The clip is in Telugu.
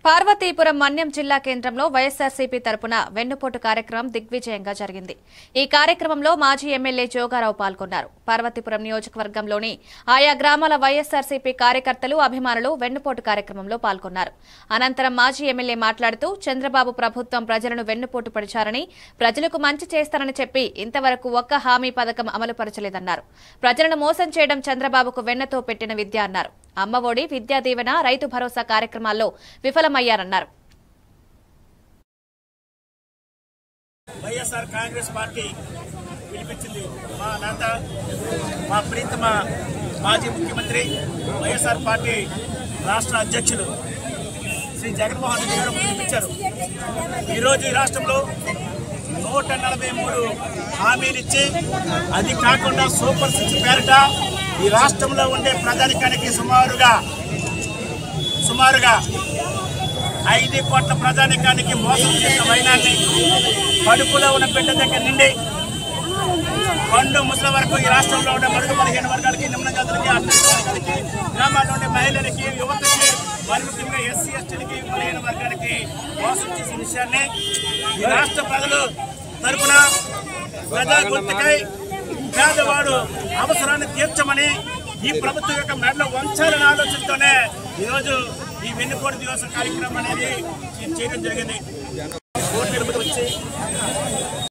పార్వతీపురం మన్యం జిల్లా కేంద్రంలో వైఎస్ఆర్సీపీ తరపున వెన్నుపోటు కార్యక్రమం దిగ్విజయంగా జరిగింది. ఈ కార్యక్రమంలో మాజీ ఎమ్మెల్యే జోగారావు పాల్గొన్నారు. పార్వతీపురం నియోజకవర్గంలోని ఆయా గ్రామాల వైఎస్ఆర్సీపీ కార్యకర్తలు, అభిమానులు వెన్నుపోటు కార్యక్రమంలో పాల్గొన్నారు. అనంతరం మాజీ ఎమ్మెల్యే మాట్లాడుతూ చంద్రబాబు ప్రభుత్వం ప్రజలను వెన్నుపోటు పడిచారని, ప్రజలకు మంచి చేస్తారని చెప్పి ఇంతవరకు ఒక్క హామీ పథకం అమలుపరచలేదన్నారు. ప్రజలను మోసం చేయడం చంద్రబాబుకు వెన్నతో పెట్టిన విద్య అన్నారు. అమ్మఒడి, విద్యా దీవెన, రైతు భరోసా కార్యక్రమాల్లో విఫలమయ్యారన్నారు. వైఎస్ఆర్ కాంగ్రెస్ పార్టీ పిలిపించింది. మా నేత, మా ప్రీతమ మాజీ ముఖ్యమంత్రి, వైఎస్ఆర్ పార్టీ రాష్ట్ర అధ్యక్షులు శ్రీ జగన్మోహన్ రెడ్డి గారు పిలిపించారు. ఈరోజు ఈ రాష్ట్రంలో 143 హామీలిచ్చి, అది కాకుండా సూపర్ 6 పేరిట ఈ రాష్ట్రంలో ఉండే ప్రజానికానికి సుమారుగా 5 కోట్ల ప్రజానికానికి మోసం చేసిన వైనాన్ని, కడుపులో ఉన్న బిడ్డ దగ్గర నుండి పండు ముసలి వరకు ఈ రాష్ట్రంలో ఉండే బడుగు బలహీన వర్గాలకి, నిమ్న జాతులకి, అట్టడుగు వర్గాలకి, గ్రామాల్లో ఉండే మహిళలకి, యువతకి, మరి ముఖ్యంగా ఎస్సీ ఎస్టీలకి, బలహీన వర్గాలకి మోసం చేసిన విషయాన్ని ఈ రాష్ట్ర ప్రజలు తరపున ప్రజా గుర్తుకై పేదవాడు అవసరాన్ని తీర్చమని ఈ ప్రభుత్వం యొక్క మెడలో వంచాలనే ఆలోచనతోనే ఈరోజు ఈ వెన్నుపోటు దివస కార్యక్రమం అనేది చేయడం జరిగింది.